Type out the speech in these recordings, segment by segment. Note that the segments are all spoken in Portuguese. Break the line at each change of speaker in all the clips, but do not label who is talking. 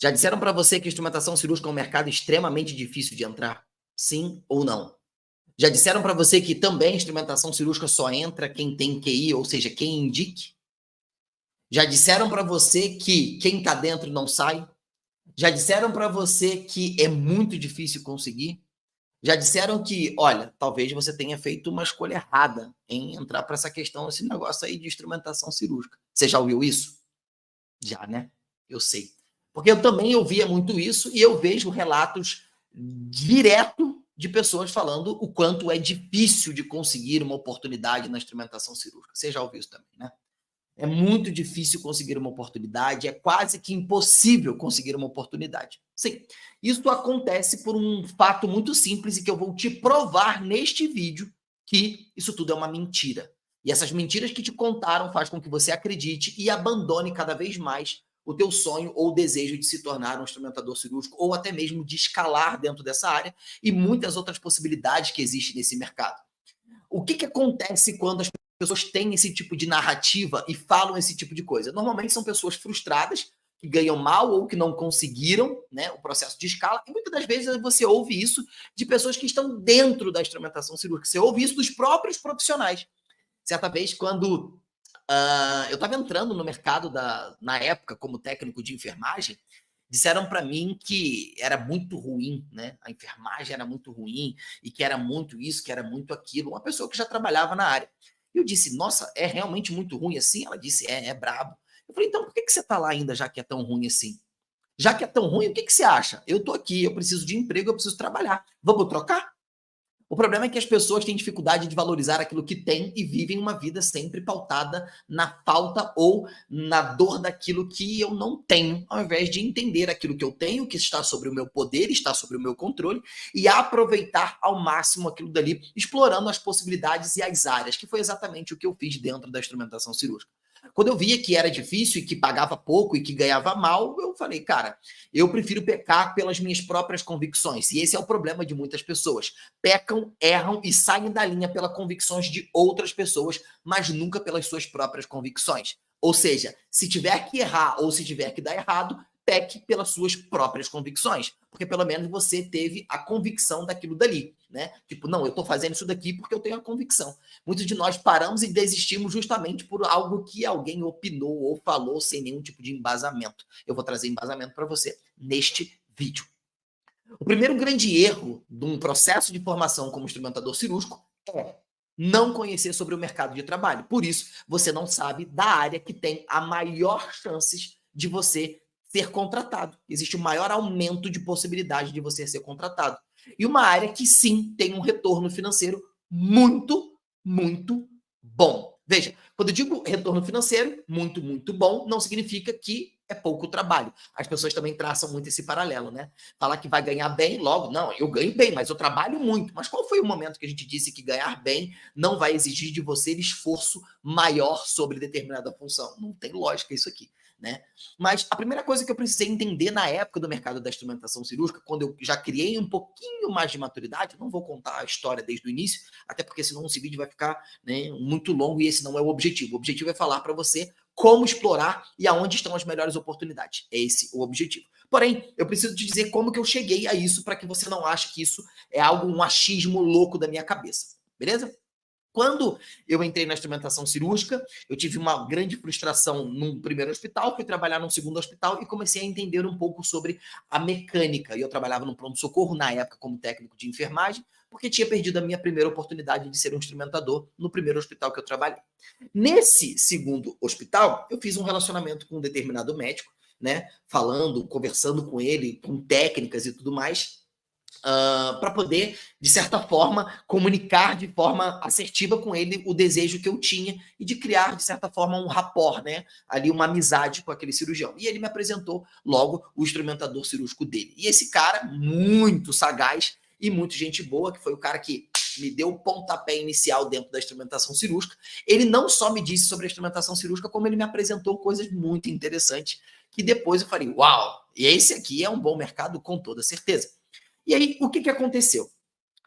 Já disseram para você que a instrumentação cirúrgica é um mercado extremamente difícil de entrar? Sim ou não? Já disseram para você que também a instrumentação cirúrgica só entra quem tem QI, ou seja, quem indique? Já disseram para você que quem está dentro não sai? Já disseram para você que é muito difícil conseguir? Já disseram que, olha, talvez você tenha feito uma escolha errada em entrar para essa questão, esse negócio aí de instrumentação cirúrgica. Você já ouviu isso? Já, né? Eu sei. Porque eu também ouvia muito isso e eu vejo relatos direto de pessoas falando o quanto é difícil de conseguir uma oportunidade na instrumentação cirúrgica. Você já ouviu isso também, né? É muito difícil conseguir uma oportunidade, é quase que impossível conseguir uma oportunidade. Sim, isso acontece por um fato muito simples e que eu vou te provar neste vídeo que isso tudo é uma mentira. E essas mentiras que te contaram faz com que você acredite e abandone cada vez mais o teu sonho ou desejo de se tornar um instrumentador cirúrgico ou até mesmo de escalar dentro dessa área e muitas outras possibilidades que existem nesse mercado. O que acontece quando as pessoas têm esse tipo de narrativa e falam esse tipo de coisa? Normalmente são pessoas frustradas, que ganham mal ou que não conseguiram, né, o processo de escala, e muitas das vezes você ouve isso de pessoas que estão dentro da instrumentação cirúrgica, você ouve isso dos próprios profissionais. Certa vez, quando eu estava entrando no mercado na época como técnico de enfermagem, disseram para mim que era muito ruim, né? A enfermagem era muito ruim e que era muito isso, que era muito aquilo. Uma pessoa que já trabalhava na área. Eu disse, nossa, é realmente muito ruim assim? Ela disse, é brabo. Eu falei, então por que você está lá ainda, já que é tão ruim assim? Já que é tão ruim, o que você acha? Eu estou aqui, eu preciso de emprego, eu preciso trabalhar. Vamos trocar? O problema é que as pessoas têm dificuldade de valorizar aquilo que têm e vivem uma vida sempre pautada na falta ou na dor daquilo que eu não tenho, ao invés de entender aquilo que eu tenho, que está sobre o meu poder, está sobre o meu controle, e aproveitar ao máximo aquilo dali, explorando as possibilidades e as áreas, que foi exatamente o que eu fiz dentro da instrumentação cirúrgica. Quando eu via que era difícil e que pagava pouco e que ganhava mal, eu falei, cara, eu prefiro pecar pelas minhas próprias convicções. E esse é o problema de muitas pessoas. Pecam, erram e saem da linha pelas convicções de outras pessoas, mas nunca pelas suas próprias convicções. Ou seja, se tiver que errar ou se tiver que dar errado, peque pelas suas próprias convicções, porque pelo menos você teve a convicção daquilo dali, né? Tipo, não, eu estou fazendo isso daqui porque eu tenho a convicção. Muitos de nós paramos e desistimos justamente por algo que alguém opinou ou falou sem nenhum tipo de embasamento. Eu vou trazer embasamento para você neste vídeo. O primeiro grande erro de um processo de formação como instrumentador cirúrgico é não conhecer sobre o mercado de trabalho. Por isso, você não sabe da área que tem a maior chances de você ser contratado. Existe o maior aumento de possibilidade de você ser contratado. E uma área que sim tem um retorno financeiro muito, muito bom. Veja, quando eu digo retorno financeiro, muito, muito bom, não significa que é pouco trabalho. As pessoas também traçam muito esse paralelo, né? Falar que vai ganhar bem logo, não, eu ganho bem, mas eu trabalho muito. Mas qual foi o momento que a gente disse que ganhar bem não vai exigir de você esforço maior sobre determinada função? Não tem lógica isso aqui, né? Mas a primeira coisa que eu precisei entender na época do mercado da instrumentação cirúrgica, quando eu já criei um pouquinho mais de maturidade, não vou contar a história desde o início, até porque senão esse vídeo vai ficar, né, muito longo e esse não é o objetivo. O objetivo é falar para você como explorar e aonde estão as melhores oportunidades. É esse o objetivo. Porém, eu preciso te dizer como que eu cheguei a isso para que você não ache que isso é algo, um achismo louco da minha cabeça. Beleza? Quando eu entrei na instrumentação cirúrgica, eu tive uma grande frustração num primeiro hospital, fui trabalhar num segundo hospital e comecei a entender um pouco sobre a mecânica. E eu trabalhava no pronto-socorro, na época, como técnico de enfermagem, porque tinha perdido a minha primeira oportunidade de ser um instrumentador no primeiro hospital que eu trabalhei. Nesse segundo hospital, eu fiz um relacionamento com um determinado médico, né? Falando, conversando com ele, com técnicas e tudo mais, para poder, de certa forma, comunicar de forma assertiva com ele o desejo que eu tinha e de criar, de certa forma, um rapport, né? Ali uma amizade com aquele cirurgião. E ele me apresentou logo o instrumentador cirúrgico dele. E esse cara, muito sagaz e muito gente boa, que foi o cara que me deu o pontapé inicial dentro da instrumentação cirúrgica, ele não só me disse sobre a instrumentação cirúrgica, como ele me apresentou coisas muito interessantes, que depois eu falei, uau, e esse aqui é um bom mercado com toda certeza. E aí, o que aconteceu?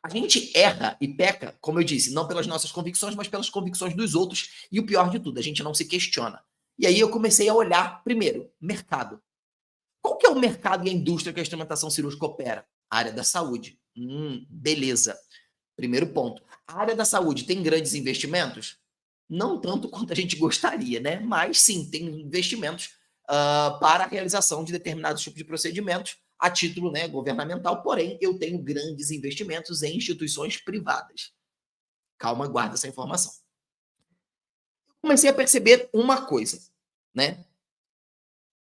A gente erra e peca, como eu disse, não pelas nossas convicções, mas pelas convicções dos outros. E o pior de tudo, a gente não se questiona. E aí eu comecei a olhar, primeiro, mercado. Qual que é o mercado e a indústria que a instrumentação cirúrgica opera? A área da saúde. Beleza. Primeiro ponto. A área da saúde tem grandes investimentos? Não tanto quanto a gente gostaria, né? Mas sim, tem investimentos para a realização de determinados tipos de procedimentos a título, né, governamental, porém eu tenho grandes investimentos em instituições privadas. Calma, guarda essa informação. Comecei a perceber uma coisa, né?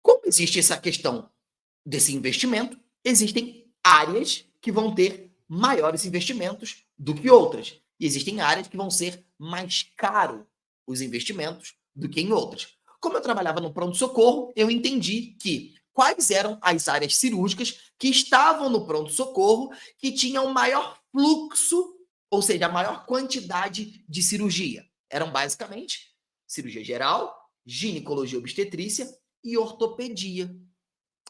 Como existe essa questão desse investimento, existem áreas que vão ter maiores investimentos do que outras. E existem áreas que vão ser mais caros os investimentos do que em outras. Como eu trabalhava no pronto-socorro, eu entendi que quais eram as áreas cirúrgicas que estavam no pronto-socorro que tinham maior fluxo, ou seja, a maior quantidade de cirurgia. Eram basicamente cirurgia geral, ginecologia obstetrícia e ortopedia.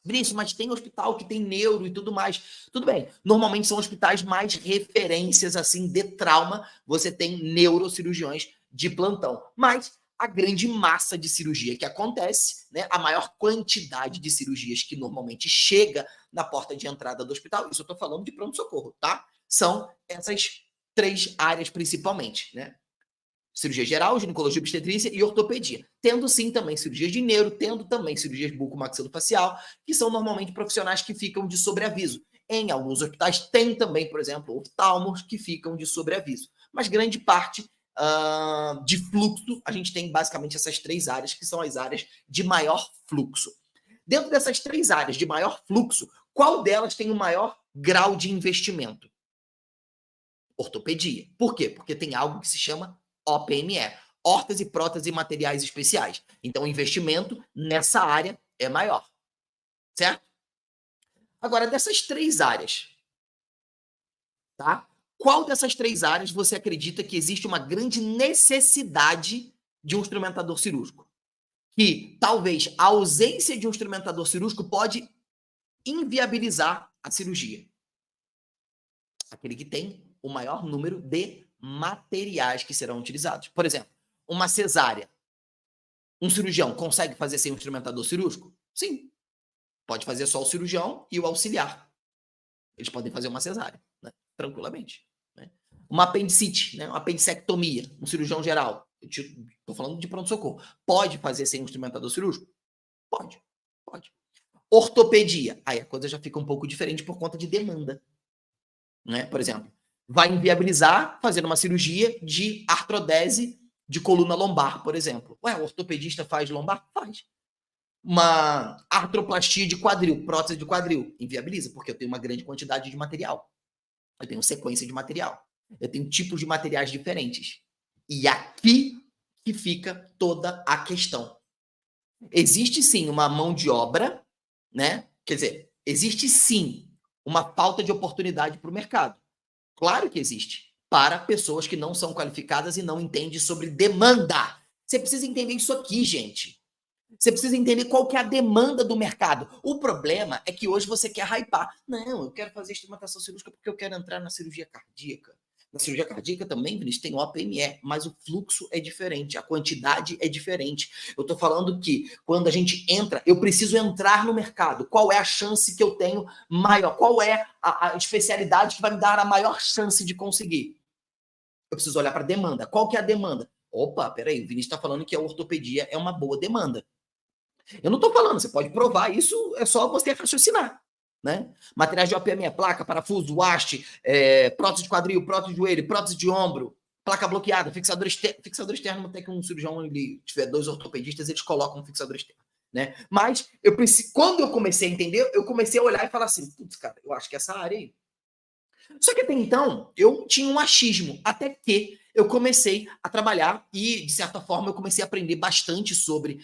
Vinícius, mas tem hospital que tem neuro e tudo mais. Tudo bem. Normalmente são hospitais mais referências, assim, de trauma. Você tem neurocirurgiões de plantão. Mas a grande massa de cirurgia que acontece, né, a maior quantidade de cirurgias que normalmente chega na porta de entrada do hospital, isso eu estou falando de pronto-socorro, tá? São essas 3 áreas principalmente, né? Cirurgia geral, ginecologia obstetrícia e ortopedia. Tendo sim também cirurgias de neuro, tendo também cirurgias bucomaxilofacial, que são normalmente profissionais que ficam de sobreaviso. Em alguns hospitais tem também, por exemplo, oftalmos que ficam de sobreaviso. Mas grande parte de fluxo, a gente tem basicamente essas 3 áreas, que são as áreas de maior fluxo. Dentro dessas 3 áreas de maior fluxo, qual delas tem o maior grau de investimento? Ortopedia. Por quê? Porque tem algo que se chama OPME, órtese, prótese e materiais especiais. Então, o investimento nessa área é maior, certo? Agora, dessas 3 áreas, tá? Qual dessas 3 áreas você acredita que existe uma grande necessidade de um instrumentador cirúrgico? Que talvez a ausência de um instrumentador cirúrgico pode inviabilizar a cirurgia. Aquele que tem o maior número de materiais que serão utilizados. Por exemplo, uma cesárea. Um cirurgião consegue fazer sem um instrumentador cirúrgico? Sim. Pode fazer só o cirurgião e o auxiliar. Eles podem fazer uma cesárea, né? Tranquilamente. Né? Uma apendicite, né? Uma apendicectomia, um cirurgião geral. Estou falando de pronto-socorro. Pode fazer sem um instrumentador cirúrgico? Pode. Pode. Ortopedia. Aí a coisa já fica um pouco diferente por conta de demanda. Né? Por exemplo, vai inviabilizar fazer uma cirurgia de artrodese de coluna lombar, por exemplo. Ué, o ortopedista faz lombar? Faz. Uma artroplastia de quadril, prótese de quadril, inviabiliza, porque eu tenho uma grande quantidade de material. Eu tenho sequência de material. Eu tenho tipos de materiais diferentes. E aqui que fica toda a questão. Existe sim uma mão de obra, né? Quer dizer, existe sim uma falta de oportunidade para o mercado. Claro que existe. Para pessoas que não são qualificadas e não entendem sobre demanda. Você precisa entender isso aqui, gente. Você precisa entender qual que é a demanda do mercado. O problema é que hoje você quer hypar. Não, eu quero fazer instrumentação cirúrgica porque eu quero entrar na cirurgia cardíaca. Na cirurgia cardíaca também, Vinícius, tem OPME, mas o fluxo é diferente, a quantidade é diferente. Eu estou falando que quando a gente entra, eu preciso entrar no mercado. Qual é a chance que eu tenho maior? Qual é a especialidade que vai me dar a maior chance de conseguir? Eu preciso olhar para a demanda. Qual que é a demanda? Opa, peraí, o Vinícius está falando que a ortopedia é uma boa demanda. Eu não estou falando, você pode provar isso, é só você raciocinar. Né? Materiais de OPME, placa, parafuso, haste, prótese de quadril, prótese de joelho, prótese de ombro, placa bloqueada, fixador externo. Fixador externo, até que um cirurgião, ele tiver 2 ortopedistas, eles colocam um fixador externo. Né? Mas quando eu comecei a entender, eu comecei a olhar e falar assim, putz, cara, eu acho que essa área aí. Só que até então, eu tinha um achismo, até que eu comecei a trabalhar e, de certa forma, eu comecei a aprender bastante sobre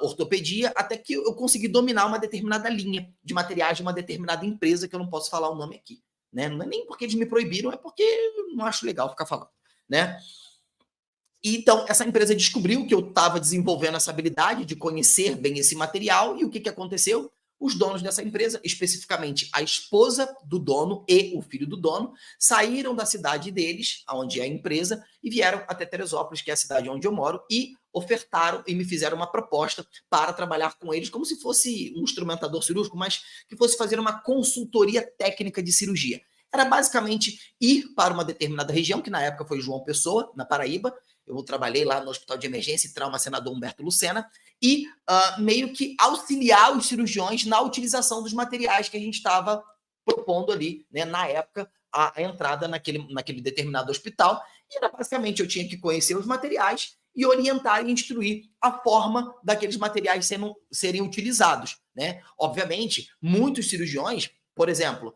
ortopedia, até que eu consegui dominar uma determinada linha de materiais de uma determinada empresa, que eu não posso falar o nome aqui. Né? Não é nem porque eles me proibiram, é porque eu não acho legal ficar falando. Né? E, então, essa empresa descobriu que eu estava desenvolvendo essa habilidade de conhecer bem esse material, e o que aconteceu? Os donos dessa empresa, especificamente a esposa do dono e o filho do dono, saíram da cidade deles, onde é a empresa, e vieram até Teresópolis, que é a cidade onde eu moro, e ofertaram e me fizeram uma proposta para trabalhar com eles como se fosse um instrumentador cirúrgico, mas que fosse fazer uma consultoria técnica de cirurgia. Era basicamente ir para uma determinada região, que na época foi João Pessoa, na Paraíba. Eu trabalhei lá no Hospital de Emergência e Trauma Senador Humberto Lucena, e meio que auxiliar os cirurgiões na utilização dos materiais que a gente estava propondo ali, né, na época, a entrada naquele determinado hospital. E era basicamente, eu tinha que conhecer os materiais e orientar e instruir a forma daqueles materiais serem utilizados, né? Obviamente, muitos cirurgiões, por exemplo,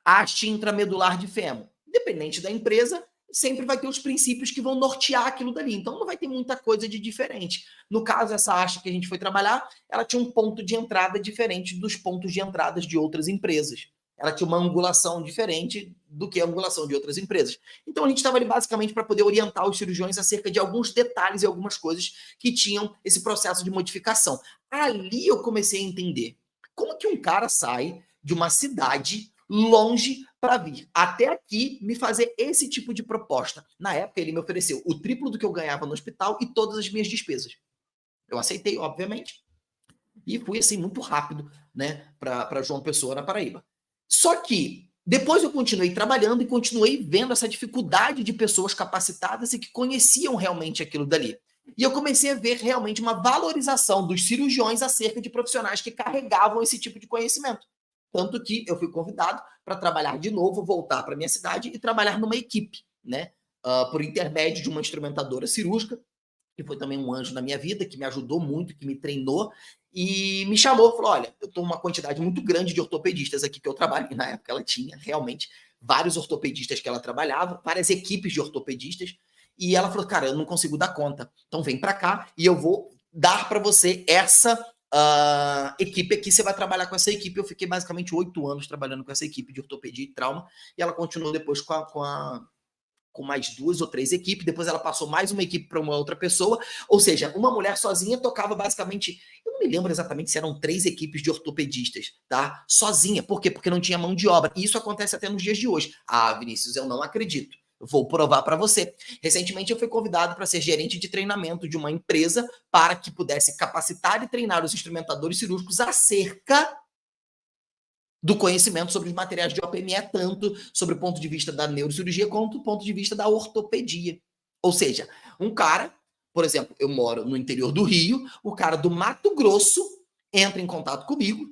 haste intramedular de fêmur, independente da empresa, sempre vai ter os princípios que vão nortear aquilo dali. Então, não vai ter muita coisa de diferente. No caso, essa haste que a gente foi trabalhar, ela tinha um ponto de entrada diferente dos pontos de entradas de outras empresas. Ela tinha uma angulação diferente do que a angulação de outras empresas. Então, a gente estava ali basicamente para poder orientar os cirurgiões acerca de alguns detalhes e algumas coisas que tinham esse processo de modificação. Ali eu comecei a entender como que um cara sai de uma cidade longe para vir até aqui me fazer esse tipo de proposta. Na época, ele me ofereceu o triplo do que eu ganhava no hospital e todas as minhas despesas. Eu aceitei, obviamente, e fui assim muito rápido, né, para João Pessoa, na Paraíba. Só que depois eu continuei trabalhando e continuei vendo essa dificuldade de pessoas capacitadas e que conheciam realmente aquilo dali. E eu comecei a ver realmente uma valorização dos cirurgiões acerca de profissionais que carregavam esse tipo de conhecimento. Tanto que eu fui convidado para trabalhar de novo, voltar para minha cidade e trabalhar numa equipe, né? Por intermédio de uma instrumentadora cirúrgica, que foi também um anjo na minha vida, que me ajudou muito, que me treinou, e me chamou, falou, olha, eu estou uma quantidade muito grande de ortopedistas aqui que eu trabalho, e na época ela tinha realmente vários ortopedistas que ela trabalhava, várias equipes de ortopedistas, e ela falou, cara, eu não consigo dar conta, então vem para cá e eu vou dar para você essa equipe aqui, você vai trabalhar com essa equipe. Eu fiquei basicamente 8 anos trabalhando com essa equipe de ortopedia e trauma, e ela continuou depois com mais 2 ou 3 equipes, depois ela passou mais uma equipe para uma outra pessoa, ou seja, uma mulher sozinha tocava basicamente, eu não me lembro exatamente se eram 3 equipes de ortopedistas, tá? Sozinha, por quê? Porque não tinha mão de obra, e isso acontece até nos dias de hoje. Ah, Vinícius, eu não acredito. Eu vou provar para você. Recentemente eu fui convidado para ser gerente de treinamento de uma empresa para que pudesse capacitar e treinar os instrumentadores cirúrgicos acerca do conhecimento sobre os materiais de OPME, tanto sobre o ponto de vista da neurocirurgia quanto do ponto de vista da ortopedia. Ou seja, um cara, por exemplo, eu moro no interior do Rio, o cara do Mato Grosso entra em contato comigo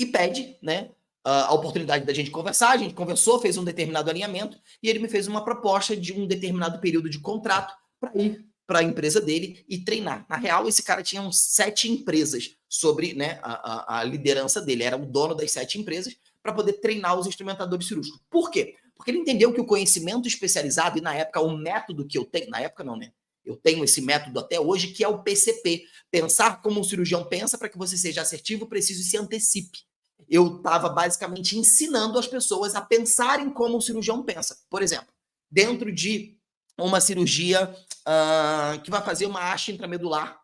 e pede, né, a oportunidade da gente conversar. A gente conversou, fez um determinado alinhamento e ele me fez uma proposta de um determinado período de contrato para ir para a empresa dele e treinar. Na real, esse cara tinha uns 7 empresas sobre, né, a liderança dele. Era o dono das 7 empresas para poder treinar os instrumentadores cirúrgicos. Por quê? Porque ele entendeu que o conhecimento especializado, e na época o método que eu tenho, na época não, né? Eu tenho esse método até hoje, que é o PCP. Pensar como um cirurgião pensa para que você seja assertivo, preciso e se antecipe. Eu estava basicamente ensinando as pessoas a pensarem como o cirurgião pensa. Por exemplo, dentro de uma cirurgia que vai fazer uma haste intramedular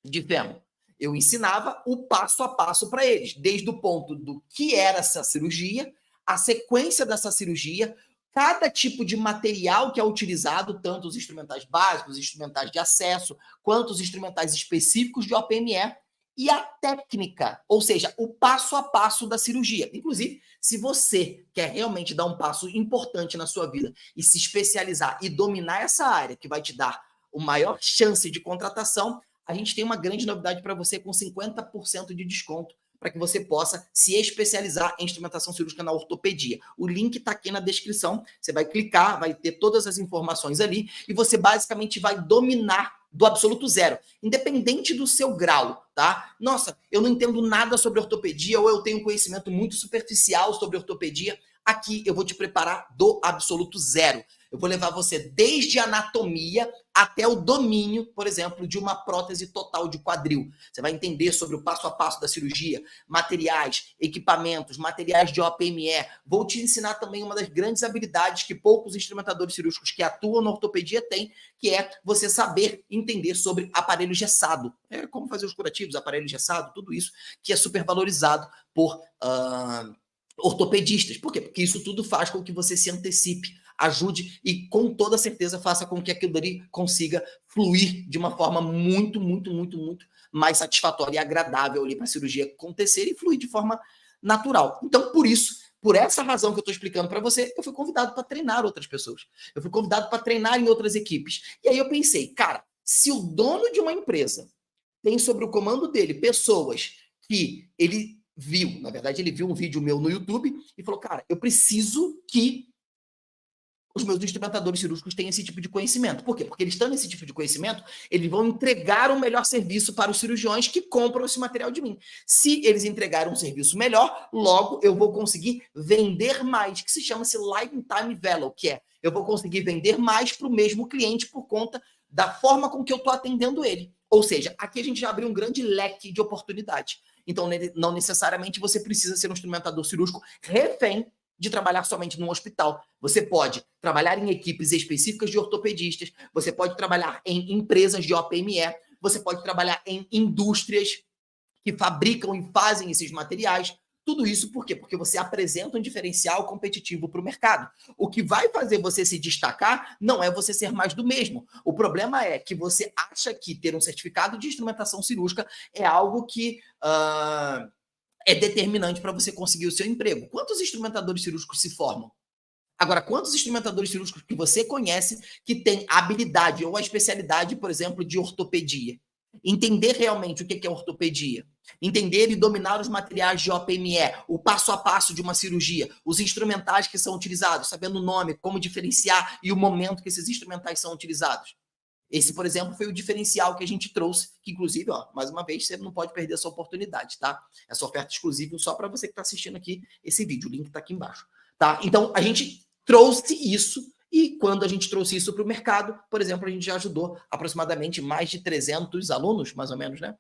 de fêmur, eu ensinava o passo a passo para eles, desde o ponto do que era essa cirurgia, a sequência dessa cirurgia, cada tipo de material que é utilizado, tanto os instrumentais básicos, os instrumentais de acesso, quanto os instrumentais específicos de OPME, e a técnica, ou seja, o passo a passo da cirurgia. Inclusive, se você quer realmente dar um passo importante na sua vida e se especializar e dominar essa área que vai te dar o maior chance de contratação, a gente tem uma grande novidade para você com 50% de desconto para que você possa se especializar em instrumentação cirúrgica na ortopedia. O link está aqui na descrição, você vai clicar, vai ter todas as informações ali e você basicamente vai dominar do absoluto zero, independente do seu grau, tá? Nossa, eu não entendo nada sobre ortopedia ou eu tenho conhecimento muito superficial sobre ortopedia. Aqui eu vou te preparar do absoluto zero. Eu vou levar você desde a anatomia até o domínio, por exemplo, de uma prótese total de quadril. Você vai entender sobre o passo a passo da cirurgia, materiais, equipamentos, materiais de OPME. Vou te ensinar também uma das grandes habilidades que poucos instrumentadores cirúrgicos que atuam na ortopedia têm, que é você saber entender sobre aparelho gessado. Como fazer os curativos, aparelho gessado, tudo isso que é super valorizado por ortopedistas. Por quê? Porque isso tudo faz com que você se antecipe ajude e com toda certeza faça com que aquilo ali consiga fluir de uma forma muito, muito, muito, muito mais satisfatória e agradável ali para a cirurgia acontecer e fluir de forma natural. Então, por isso, por essa razão que eu estou explicando para você, eu fui convidado para treinar outras pessoas. Eu fui convidado para treinar em outras equipes. E aí eu pensei, cara, se o dono de uma empresa tem sobre o comando dele pessoas que ele viu, na verdade, ele viu um vídeo meu no YouTube e falou, cara, eu preciso que os meus instrumentadores cirúrgicos têm esse tipo de conhecimento. Por quê? Porque eles estão nesse tipo de conhecimento, eles vão entregar um melhor serviço para os cirurgiões que compram esse material de mim. Se eles entregarem um serviço melhor, logo eu vou conseguir vender mais, que se chama-se Lifetime Value, que é eu vou conseguir vender mais para o mesmo cliente por conta da forma com que eu estou atendendo ele. Ou seja, aqui a gente já abriu um grande leque de oportunidades. Então, não necessariamente você precisa ser um instrumentador cirúrgico refém de trabalhar somente num hospital. Você pode trabalhar em equipes específicas de ortopedistas, você pode trabalhar em empresas de OPME, você pode trabalhar em indústrias que fabricam e fazem esses materiais. Tudo isso por quê? Porque você apresenta um diferencial competitivo para o mercado. O que vai fazer você se destacar não é você ser mais do mesmo. O problema é que você acha que ter um certificado de instrumentação cirúrgica é algo que é determinante para você conseguir o seu emprego. Quantos instrumentadores cirúrgicos se formam? Agora, quantos instrumentadores cirúrgicos que você conhece que têm habilidade ou a especialidade, por exemplo, de ortopedia? Entender realmente o que é ortopedia. Entender e dominar os materiais de OPME, o passo a passo de uma cirurgia, os instrumentais que são utilizados, sabendo o nome, como diferenciar e o momento que esses instrumentais são utilizados. Esse, por exemplo, foi o diferencial que a gente trouxe, que inclusive, ó, mais uma vez, você não pode perder essa oportunidade, tá? Essa oferta exclusiva só para você que está assistindo aqui esse vídeo, o link está aqui embaixo, tá? Então, a gente trouxe isso e quando a gente trouxe isso para o mercado, por exemplo, a gente já ajudou aproximadamente mais de 300 alunos, mais ou menos, né?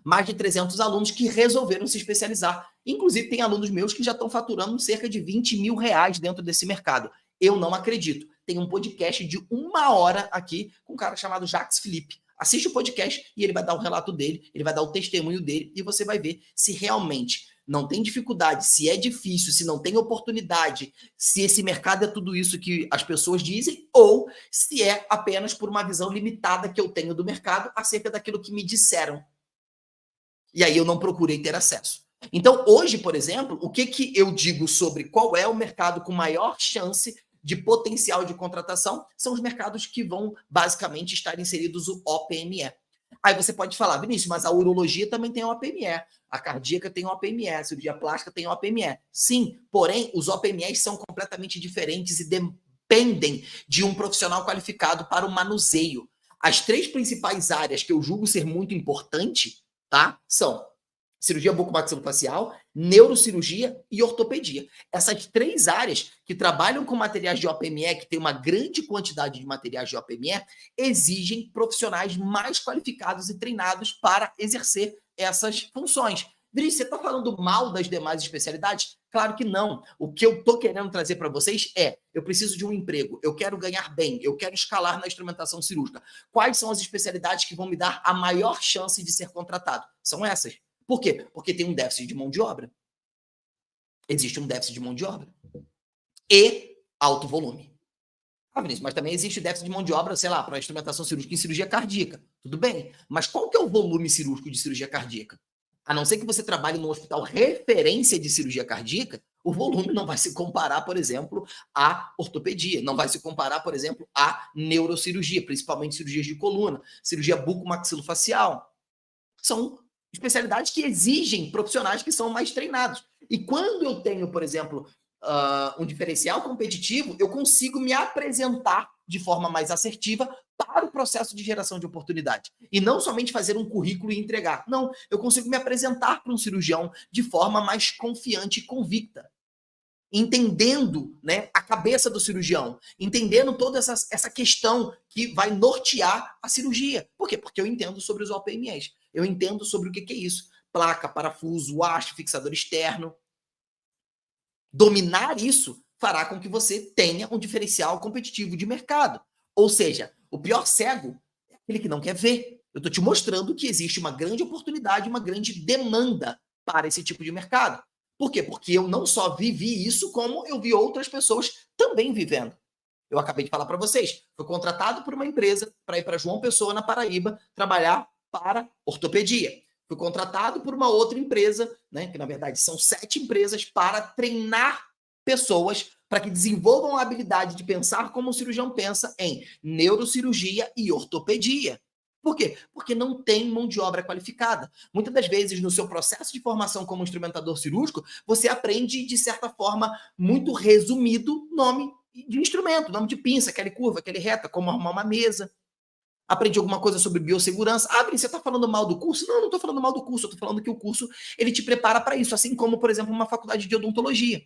Mais de 300 alunos que resolveram se especializar. Inclusive, tem alunos meus que já estão faturando cerca de 20 mil reais dentro desse mercado. Eu não acredito. Tem um podcast de 1 hora aqui com um cara chamado Jacques Felipe. Assiste o podcast e ele vai dar o relato dele, ele vai dar o testemunho dele e você vai ver se realmente não tem dificuldade, se é difícil, se não tem oportunidade, se esse mercado é tudo isso que as pessoas dizem ou se é apenas por uma visão limitada que eu tenho do mercado acerca daquilo que me disseram. E aí eu não procurei ter acesso. Então, hoje, por exemplo, o que eu digo sobre qual é o mercado com maior chance de potencial de contratação são os mercados que vão basicamente estar inseridos o OPME. Aí você pode falar, Vinícius, mas a urologia também tem OPME, a cardíaca tem OPME, a cirurgia plástica tem OPME. Sim, porém, os OPMEs são completamente diferentes e dependem de um profissional qualificado para o manuseio. As 3 principais áreas que eu julgo ser muito importante, tá? São cirurgia bucomaxilofacial, neurocirurgia e ortopedia. Essas 3 áreas que trabalham com materiais de OPME, que tem uma grande quantidade de materiais de OPME, exigem profissionais mais qualificados e treinados para exercer essas funções. Vinícius, você está falando mal das demais especialidades? Claro que não. O que eu estou querendo trazer para vocês é, eu preciso de um emprego, eu quero ganhar bem, eu quero escalar na instrumentação cirúrgica. Quais são as especialidades que vão me dar a maior chance de ser contratado? São essas. Por quê? Porque tem um déficit de mão de obra. Existe um déficit de mão de obra. E alto volume. Ah, Vinícius, mas também existe déficit de mão de obra, sei lá, para instrumentação cirúrgica em cirurgia cardíaca. Tudo bem. Mas qual que é o volume cirúrgico de cirurgia cardíaca? A não ser que você trabalhe num hospital referência de cirurgia cardíaca, o volume não vai se comparar, por exemplo, à ortopedia, não vai se comparar, por exemplo, à neurocirurgia, principalmente cirurgias de coluna, cirurgia bucomaxilofacial. São especialidades que exigem profissionais que são mais treinados. E quando eu tenho, por exemplo, um diferencial competitivo, eu consigo me apresentar de forma mais assertiva para o processo de geração de oportunidade. E não somente fazer um currículo e entregar. Não, eu consigo me apresentar para um cirurgião de forma mais confiante e convicta. Entendendo, né, a cabeça do cirurgião, entendendo toda essa questão que vai nortear a cirurgia. Por quê? Porque eu entendo sobre os OPMEs. Eu entendo sobre o que é isso. Placa, parafuso, haste, fixador externo. Dominar isso fará com que você tenha um diferencial competitivo de mercado. Ou seja, o pior cego é aquele que não quer ver. Eu estou te mostrando que existe uma grande oportunidade, uma grande demanda para esse tipo de mercado. Por quê? Porque eu não só vivi isso, como eu vi outras pessoas também vivendo. Eu acabei de falar para vocês. Fui contratado por uma empresa para ir para João Pessoa, na Paraíba, trabalhar para ortopedia. Fui contratado por uma outra empresa, né, que na verdade são 7 empresas, para treinar pessoas para que desenvolvam a habilidade de pensar como um cirurgião pensa em neurocirurgia e ortopedia. Por quê? Porque não tem mão de obra qualificada. Muitas das vezes, no seu processo de formação como instrumentador cirúrgico, você aprende, de certa forma, muito resumido, nome de instrumento, nome de pinça, aquele curva, aquele reta, como arrumar uma mesa. Aprendi alguma coisa sobre biossegurança. Ah, Vini, você está falando mal do curso? Não, não estou falando mal do curso. Eu estou falando que o curso ele te prepara para isso, assim como, por exemplo, uma faculdade de odontologia.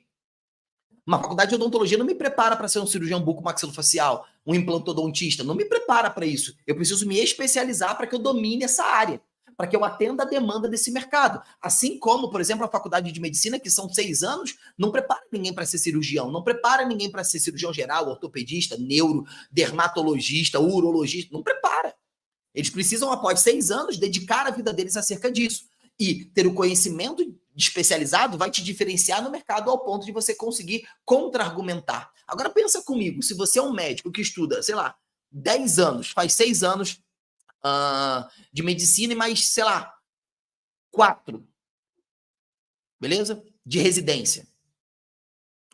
Uma faculdade de odontologia não me prepara para ser um cirurgião bucomaxilofacial, um implantodontista, não me prepara para isso. Eu preciso me especializar para que eu domine essa área, para que eu atenda a demanda desse mercado. Assim como, por exemplo, a faculdade de medicina, que são 6 anos, não prepara ninguém para ser cirurgião, não prepara ninguém para ser cirurgião geral, ortopedista, neuro, dermatologista, urologista, não prepara. Eles precisam, após 6 anos, dedicar a vida deles acerca disso. E ter o conhecimento especializado vai te diferenciar no mercado ao ponto de você conseguir contra-argumentar. Agora pensa comigo, se você é um médico que estuda, sei lá, 10 anos, faz 6 anos de medicina e mais, sei lá, 4, beleza? De residência.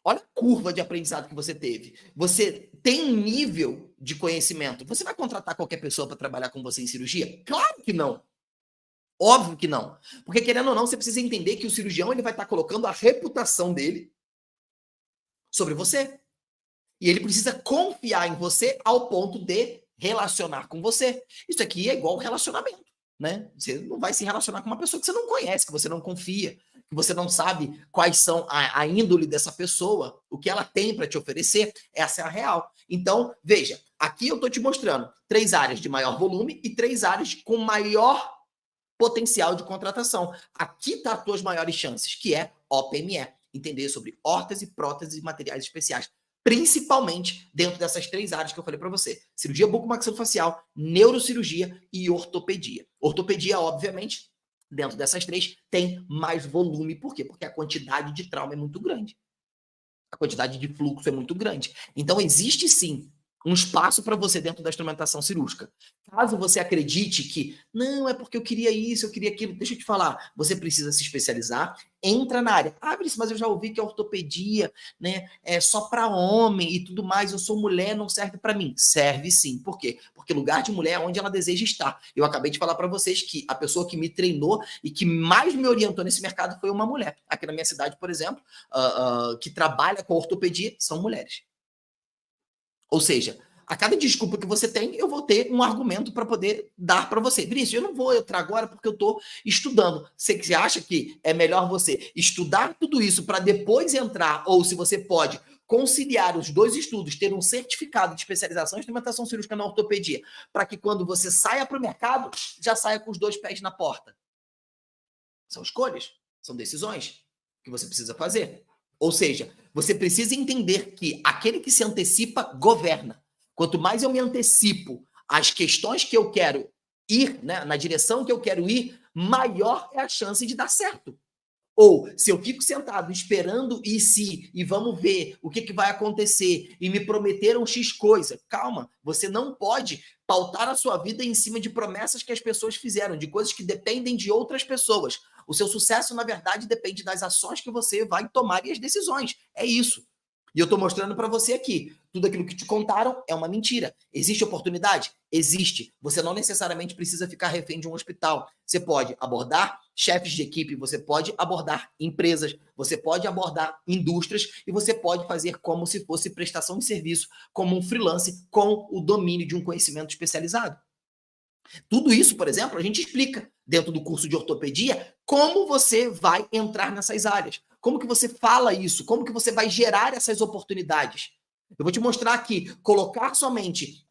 Olha a curva de aprendizado que você teve. Você tem um nível de conhecimento. Você vai contratar qualquer pessoa para trabalhar com você em cirurgia? Claro que não. Óbvio que não. Porque, querendo ou não, você precisa entender que o cirurgião ele vai estar colocando a reputação dele sobre você. E ele precisa confiar em você ao ponto de relacionar com você. Isso aqui é igual relacionamento, né? Você não vai se relacionar com uma pessoa que você não conhece, que você não confia, que você não sabe quais são a índole dessa pessoa, o que ela tem para te oferecer. Essa é a real. Então, veja, aqui eu estou te mostrando 3 áreas de maior volume e 3 áreas com maior potencial de contratação. Aqui está as tuas maiores chances, que é OPME. Entender sobre órtese, prótese e materiais especiais. Principalmente dentro dessas 3 áreas que eu falei para você. Cirurgia bucomaxilofacial, neurocirurgia e ortopedia. Ortopedia, obviamente, dentro dessas 3, tem mais volume. Por quê? Porque a quantidade de trauma é muito grande. A quantidade de fluxo é muito grande. Então, existe sim um espaço para você dentro da instrumentação cirúrgica. Caso você acredite que, não, é porque eu queria isso, eu queria aquilo, deixa eu te falar, você precisa se especializar, entra na área. Ah, mas eu já ouvi que a ortopedia, né, é só para homem e tudo mais, eu sou mulher, não serve para mim. Serve sim. Por quê? Porque lugar de mulher é onde ela deseja estar. Eu acabei de falar para vocês que a pessoa que me treinou e que mais me orientou nesse mercado foi uma mulher. Aqui na minha cidade, por exemplo, que trabalha com ortopedia, são mulheres. Ou seja, a cada desculpa que você tem, eu vou ter um argumento para poder dar para você. Vinícius, eu não vou entrar agora porque eu estou estudando. Você acha que é melhor você estudar tudo isso para depois entrar, ou se você pode conciliar os 2 estudos, ter um certificado de especialização em instrumentação cirúrgica na ortopedia, para que quando você saia para o mercado, já saia com os 2 pés na porta? São escolhas, são decisões que você precisa fazer. Ou seja, você precisa entender que aquele que se antecipa governa. Quanto mais eu me antecipo às questões que eu quero ir, né, na direção que eu quero ir, maior é a chance de dar certo. Ou se eu fico sentado esperando e vamos ver o que vai acontecer e me prometeram X coisa. Calma, você não pode pautar a sua vida em cima de promessas que as pessoas fizeram, de coisas que dependem de outras pessoas. O seu sucesso, na verdade, depende das ações que você vai tomar e as decisões. É isso. E eu estou mostrando para você aqui. Tudo aquilo que te contaram é uma mentira. Existe oportunidade? Existe. Você não necessariamente precisa ficar refém de um hospital. Você pode abordar chefes de equipe, você pode abordar empresas, você pode abordar indústrias e você pode fazer como se fosse prestação de serviço, como um freelance com o domínio de um conhecimento especializado. Tudo isso, por exemplo, a gente explica dentro do curso de ortopedia como você vai entrar nessas áreas. Como que você fala isso? Como que você vai gerar essas oportunidades? Eu vou te mostrar aqui, colocar somente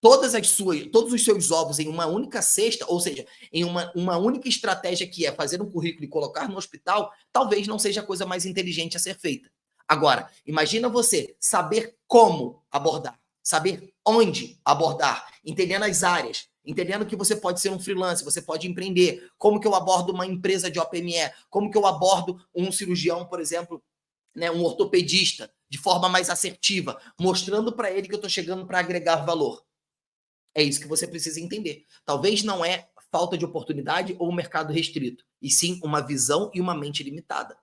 todos os seus ovos em uma única cesta, ou seja, em uma única estratégia que é fazer um currículo e colocar no hospital, talvez não seja a coisa mais inteligente a ser feita. Agora, imagina você saber como abordar, saber onde abordar, entendendo as áreas, entendendo que você pode ser um freelance, você pode empreender, como que eu abordo uma empresa de OPME, como que eu abordo um cirurgião, por exemplo, né, um ortopedista, de forma mais assertiva, mostrando para ele que eu estou chegando para agregar valor. É isso que você precisa entender. Talvez não é falta de oportunidade ou mercado restrito, e sim uma visão e uma mente limitada.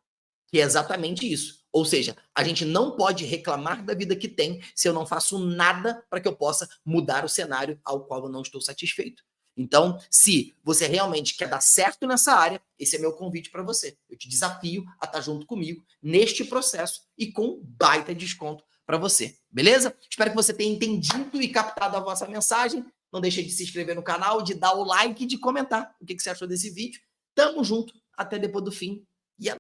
Que é exatamente isso. Ou seja, a gente não pode reclamar da vida que tem se eu não faço nada para que eu possa mudar o cenário ao qual eu não estou satisfeito. Então, se você realmente quer dar certo nessa área, esse é meu convite para você. Eu te desafio a estar junto comigo neste processo e com baita desconto para você. Beleza? Espero que você tenha entendido e captado a vossa mensagem. Não deixe de se inscrever no canal, de dar o like e de comentar o que você achou desse vídeo. Tamo junto. Até depois do fim.